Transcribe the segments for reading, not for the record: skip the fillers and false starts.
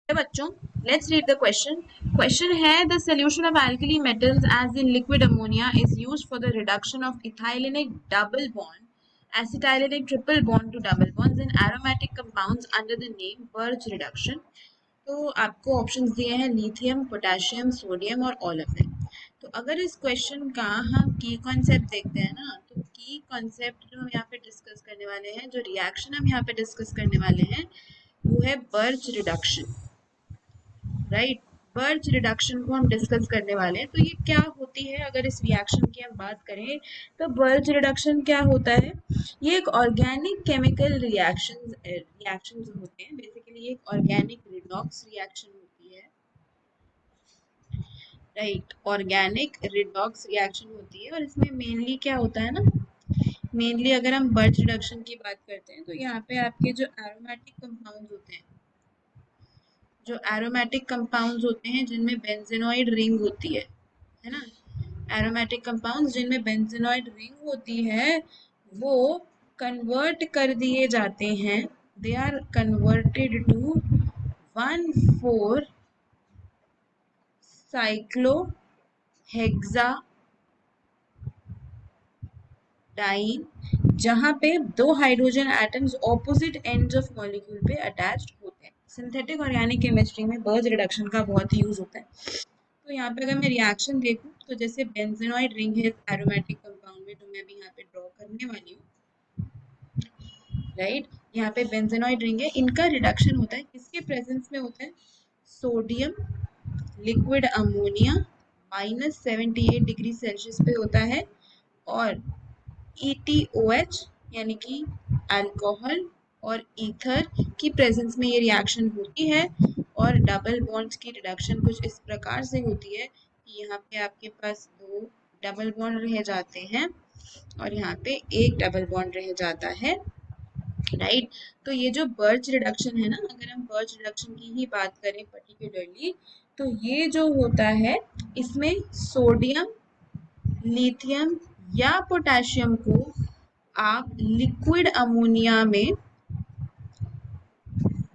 बच्चों, let's read the question. Question है the solution of alkali metals as in liquid ammonia is used for the reduction of ethylenic double bond, acetylenic triple bond to double bonds in aromatic compounds under the name Birch reduction. तो आपको options दिए हैं lithium, potassium, sodium और all of them. तो अगर इस question का हम की कॉन्सेप्ट देखते हैं ना, तो की कॉन्सेप्ट जो हम यहाँ पे डिस्कस करने वाले हैं, जो रिएक्शन हम यहाँ पे डिस्कस करने वाले हैं, वो है birch reduction. Right, birch reduction को हम डिस्कस करने वाले हैं। तो ये क्या होती है, अगर इस रिएक्शन की हम बात करें तो बर्च रिडक्शन क्या होता है। ये एक ऑर्गेनिक केमिकल रिएक्शंस होते हैं। बेसिकली ये एक ऑर्गेनिक रिडॉक्स रिएक्शन होती है। राइट, ऑर्गेनिक रिडॉक्स रिएक्शन होती है और इसमें मेनली क्या होता है ना, मेनली अगर हम बर्च रिडक्शन की बात करते हैं तो यहाँ पे आपके जो एरोमेटिक कंपाउंड्स होते हैं, जो एरोमेटिक कंपाउंड्स होते हैं जिनमें बेंजीनॉइड रिंग होती है ना, एरोमेटिक कंपाउंड्स जिनमें बेंजीनॉइड रिंग होती है, वो कन्वर्ट कर दिए जाते हैं। They are converted to 1,4 cyclohexadiene, जहां पे दो hydrogen atoms opposite ends of molecule पे अटैच्ड होते हैं। सिंथेटिक ऑर्गेनिक केमिस्ट्री में बर्च रिडक्शन का बहुत ही यूज होता है। तो यहाँ पे अगर मैं रिएक्शन देखूँ तो जैसे बेंजीनॉइड रिंग है एरोमेटिक कंपाउंड में, तो मैं अभी यहाँ पे ड्रॉ करने वाली हूँ। राइट, यहाँ पे बेंजीनॉइड रिंग है, इनका रिडक्शन होता है, किसके प्रेजेंस में होता है, sodium liquid ammonia -78 degree Celsius पे होता है, और ETOH यानी कि अल्कोहल और ईथर की प्रेजेंस में ये रिएक्शन होती है। और डबल बॉन्ड्स की रिडक्शन कुछ इस प्रकार से होती है कि यहाँ पे आपके पास दो डबल बॉन्ड रह जाते हैं और यहाँ पे एक डबल बॉन्ड रह जाता है। राइट, तो ये जो बर्च रिडक्शन है ना, अगर हम बर्च रिडक्शन की ही बात करें पर्टिकुलरली, तो ये जो होता है इसमें सोडियम, लिथियम या पोटेशियम को आप लिक्विड अमोनिया में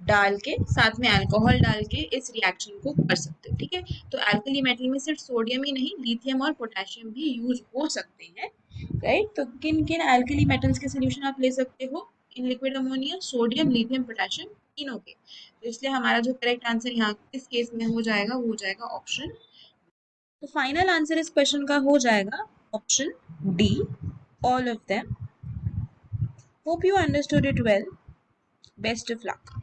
डाल के, साथ में अल्कोहल डाल के इस रिएक्शन को कर सकते हो। ठीक है, तो अल्कली मेटल में सिर्फ सोडियम ही नहीं, लिथियम और पोटेशियम भी यूज हो सकते हैं। राइट, तो किन किन अल्कली मेटल्स के सोल्यूशन आप ले सकते हो इन liquid ammonia, sodium, lithium, potassium, तीनों के। तो इसलिए हमारा जो करेक्ट आंसर यहाँ इस केस में हो जाएगा, वो हो जाएगा ऑप्शन। तो फाइनल आंसर इस क्वेश्चन का हो जाएगा option D, all of them. Hope you understood it well. Best of luck.